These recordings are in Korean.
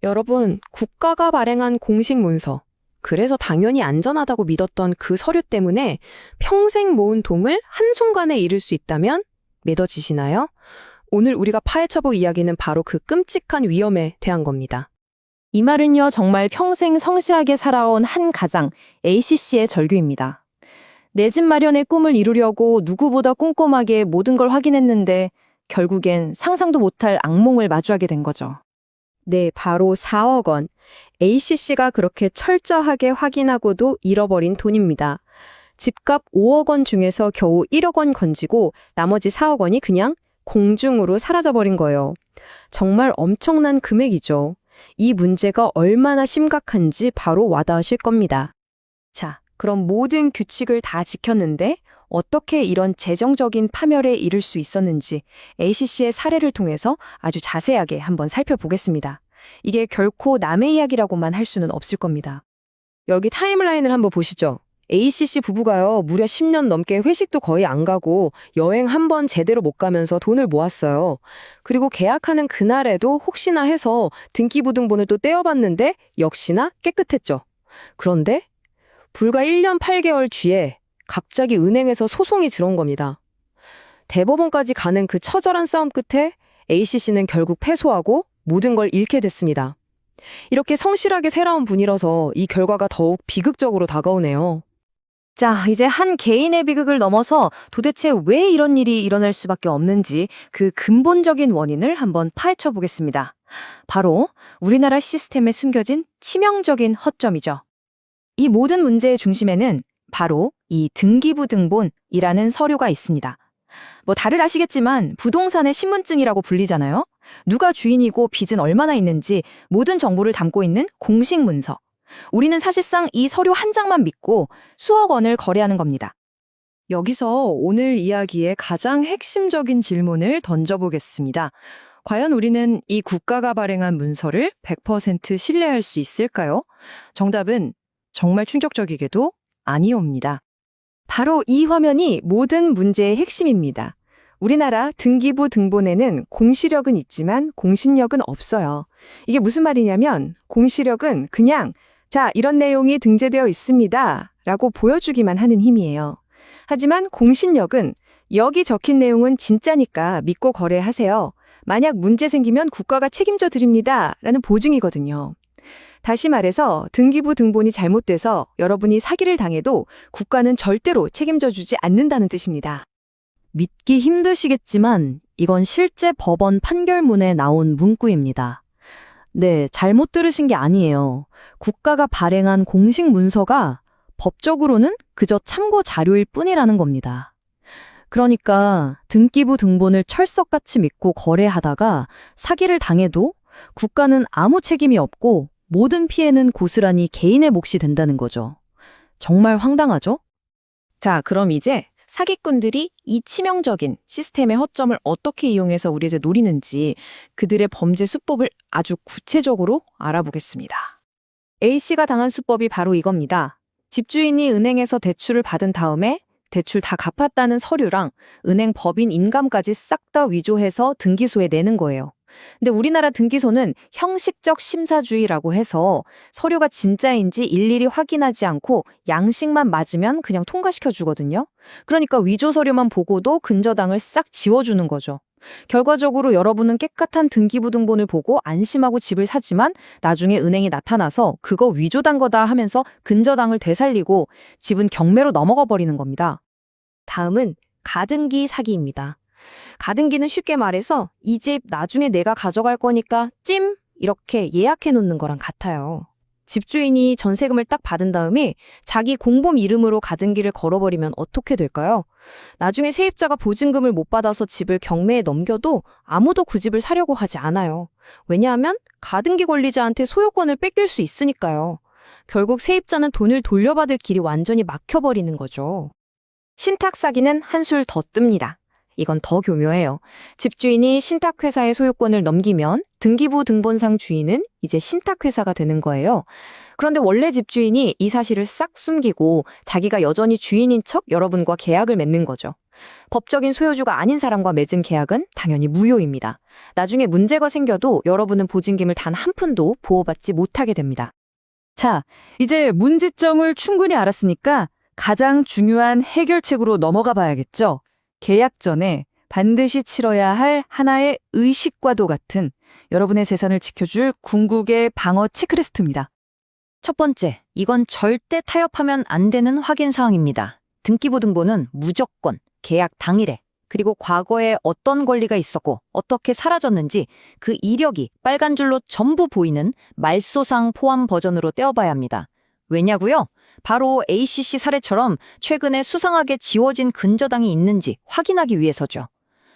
여러분, 국가가 발행한 공식 문서, 그래서 당연히 안전하다고 믿었던 그 서류 때문에 평생 모은 돈을 한순간에 잃을 수 있다면 믿어지시나요? 오늘 우리가 파헤쳐볼 이야기는 바로 그 끔찍한 위험에 대한 겁니다. 이 말은요, 정말 평생 성실하게 살아온 한 가장 A씨의 절규입니다. 내 집 마련의 꿈을 이루려고 누구보다 꼼꼼하게 모든 걸 확인했는데 결국엔 상상도 못할 악몽을 마주하게 된 거죠. 네, 바로 4억 원. ACC가 그렇게 철저하게 확인하고도 잃어버린 돈입니다. 집값 5억 원 중에서 겨우 1억 원 건지고 나머지 4억 원이 그냥 공중으로 사라져버린 거예요. 정말 엄청난 금액이죠. 이 문제가 얼마나 심각한지 바로 와닿으실 겁니다. 자, 그럼 모든 규칙을 다 지켰는데 어떻게 이런 재정적인 파멸에 이를 수 있었는지 ACC의 사례를 통해서 아주 자세하게 한번 살펴보겠습니다. 이게 결코 남의 이야기라고만 할 수는 없을 겁니다. 여기 타임라인을 한번 보시죠. ACC 부부가요, 무려 10년 넘게 회식도 거의 안 가고 여행 한 번 제대로 못 가면서 돈을 모았어요. 그리고 계약하는 그날에도 혹시나 해서 등기부등본을 또 떼어봤는데 역시나 깨끗했죠. 그런데 불과 1년 8개월 뒤에 갑자기 은행에서 소송이 들어온 겁니다. 대법원까지 가는 그 처절한 싸움 끝에 ACC는 결국 패소하고 모든 걸 잃게 됐습니다. 이렇게 성실하게 살아온 분이라서 이 결과가 더욱 비극적으로 다가오네요. 자, 이제 한 개인의 비극을 넘어서 도대체 왜 이런 일이 일어날 수밖에 없는지 그 근본적인 원인을 한번 파헤쳐 보겠습니다. 바로 우리나라 시스템에 숨겨진 치명적인 허점이죠. 이 모든 문제의 중심에는 바로 이 등기부등본이라는 서류가 있습니다. 뭐 다들 아시겠지만 부동산의 신분증이라고 불리잖아요. 누가 주인이고 빚은 얼마나 있는지 모든 정보를 담고 있는 공식 문서. 우리는 사실상 이 서류 한 장만 믿고 수억 원을 거래하는 겁니다. 여기서 오늘 이야기의 가장 핵심적인 질문을 던져보겠습니다. 과연 우리는 이 국가가 발행한 문서를 100% 신뢰할 수 있을까요? 정답은 정말 충격적이게도 아니옵니다. 바로 이 화면이 모든 문제의 핵심입니다. 우리나라 등기부 등본에는 공시력은 있지만 공신력은 없어요. 이게 무슨 말이냐면 공시력은 그냥 자, 이런 내용이 등재되어 있습니다 라고 보여주기만 하는 힘이에요. 하지만 공신력은 여기 적힌 내용은 진짜니까 믿고 거래하세요. 만약 문제 생기면 국가가 책임져 드립니다 라는 보증이거든요. 다시 말해서 등기부 등본이 잘못돼서 여러분이 사기를 당해도 국가는 절대로 책임져 주지 않는다는 뜻입니다. 믿기 힘드시겠지만 이건 실제 법원 판결문에 나온 문구입니다. 네, 잘못 들으신 게 아니에요. 국가가 발행한 공식 문서가 법적으로는 그저 참고 자료일 뿐이라는 겁니다. 그러니까 등기부 등본을 철석같이 믿고 거래하다가 사기를 당해도 국가는 아무 책임이 없고 모든 피해는 고스란히 개인의 몫이 된다는 거죠. 정말 황당하죠? 자, 그럼 이제 사기꾼들이 이 치명적인 시스템의 허점을 어떻게 이용해서 우리에게 노리는지 그들의 범죄 수법을 아주 구체적으로 알아보겠습니다. A씨가 당한 수법이 바로 이겁니다. 집주인이 은행에서 대출을 받은 다음에 대출 다 갚았다는 서류랑 은행 법인 인감까지 싹 다 위조해서 등기소에 내는 거예요. 근데 우리나라 등기소는 형식적 심사주의라고 해서 서류가 진짜인지 일일이 확인하지 않고 양식만 맞으면 그냥 통과시켜 주거든요. 그러니까 위조 서류만 보고도 근저당을 싹 지워주는 거죠. 결과적으로 여러분은 깨끗한 등기부등본을 보고 안심하고 집을 사지만 나중에 은행이 나타나서 그거 위조된 거다 하면서 근저당을 되살리고 집은 경매로 넘어가 버리는 겁니다. 다음은 가등기 사기입니다. 가등기는 쉽게 말해서 이 집 나중에 내가 가져갈 거니까 찜! 이렇게 예약해 놓는 거랑 같아요. 집주인이 전세금을 딱 받은 다음에 자기 공범 이름으로 가등기를 걸어버리면 어떻게 될까요? 나중에 세입자가 보증금을 못 받아서 집을 경매에 넘겨도 아무도 그 집을 사려고 하지 않아요. 왜냐하면 가등기 권리자한테 소유권을 뺏길 수 있으니까요. 결국 세입자는 돈을 돌려받을 길이 완전히 막혀버리는 거죠. 신탁 사기는 한술 더 뜹니다. 이건 더 교묘해요. 집주인이 신탁회사의 소유권을 넘기면 등기부 등본상 주인은 이제 신탁회사가 되는 거예요. 그런데 원래 집주인이 이 사실을 싹 숨기고 자기가 여전히 주인인 척 여러분과 계약을 맺는 거죠. 법적인 소유주가 아닌 사람과 맺은 계약은 당연히 무효입니다. 나중에 문제가 생겨도 여러분은 보증금을 단 한 푼도 보호받지 못하게 됩니다. 자, 이제 문제점을 충분히 알았으니까 가장 중요한 해결책으로 넘어가 봐야겠죠. 계약 전에 반드시 치러야 할 하나의 의식과도 같은 여러분의 재산을 지켜줄 궁극의 방어 체크리스트입니다. 첫 번째, 이건 절대 타협하면 안 되는 확인 사항입니다. 등기부등본은 무조건 계약 당일에, 그리고 과거에 어떤 권리가 있었고 어떻게 사라졌는지 그 이력이 빨간 줄로 전부 보이는 말소상 포함 버전으로 떼어봐야 합니다. 왜냐고요? 바로 ACC 사례처럼 최근에 수상하게 지워진 근저당이 있는지 확인하기 위해서죠.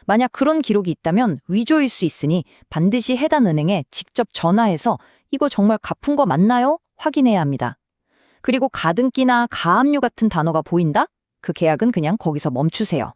만약 그런 기록이 있다면 위조일 수 있으니 반드시 해당 은행에 직접 전화해서 이거 정말 갚은 거 맞나요? 확인해야 합니다. 그리고 가등기나 가압류 같은 단어가 보인다? 그 계약은 그냥 거기서 멈추세요.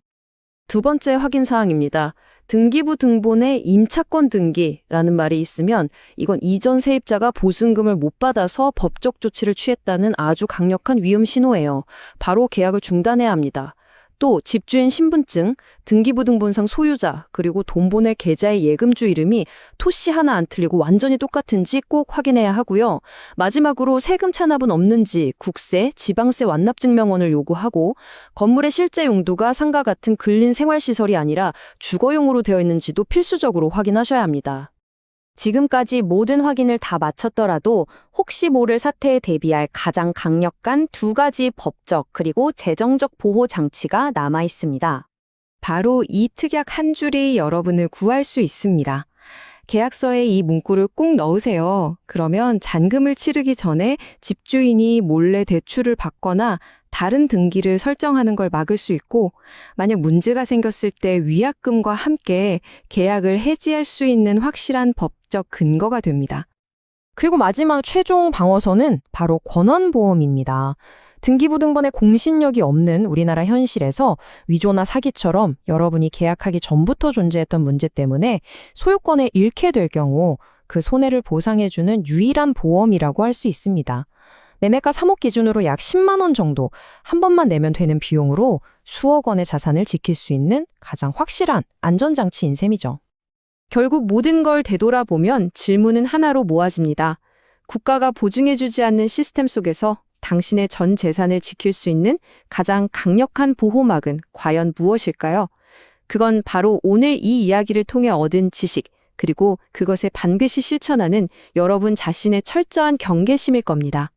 두 번째 확인 사항입니다. 등기부 등본에 임차권 등기라는 말이 있으면 이건 이전 세입자가 보증금을 못 받아서 법적 조치를 취했다는 아주 강력한 위험 신호예요. 바로 계약을 중단해야 합니다. 또 집주인 신분증, 등기부등본상 소유자, 그리고 돈 보낼 계좌의 예금주 이름이 토씨 하나 안 틀리고 완전히 똑같은지 꼭 확인해야 하고요. 마지막으로 세금 찬압은 없는지 국세, 지방세 완납증명원을 요구하고 건물의 실제 용도가 상가 같은 근린 생활시설이 아니라 주거용으로 되어 있는지도 필수적으로 확인하셔야 합니다. 지금까지 모든 확인을 다 마쳤더라도 혹시 모를 사태에 대비할 가장 강력한 두 가지 법적 그리고 재정적 보호 장치가 남아 있습니다. 바로 이 특약 한 줄이 여러분을 구할 수 있습니다. 계약서에 이 문구를 꼭 넣으세요. 그러면 잔금을 치르기 전에 집주인이 몰래 대출을 받거나 다른 등기를 설정하는 걸 막을 수 있고, 만약 문제가 생겼을 때 위약금과 함께 계약을 해지할 수 있는 확실한 법적 근거가 됩니다. 그리고 마지막 최종 방어선은 바로 권한보험입니다. 등기부등본에 공신력이 없는 우리나라 현실에서 위조나 사기처럼 여러분이 계약하기 전부터 존재했던 문제 때문에 소유권을 잃게 될 경우 그 손해를 보상해주는 유일한 보험이라고 할 수 있습니다. 매매가 3억 기준으로 약 10만 원 정도 한 번만 내면 되는 비용으로 수억 원의 자산을 지킬 수 있는 가장 확실한 안전장치인 셈이죠. 결국 모든 걸 되돌아보면 질문은 하나로 모아집니다. 국가가 보증해주지 않는 시스템 속에서 당신의 전 재산을 지킬 수 있는 가장 강력한 보호막은 과연 무엇일까요? 그건 바로 오늘 이 이야기를 통해 얻은 지식, 그리고 그것에 반드시 실천하는 여러분 자신의 철저한 경계심일 겁니다.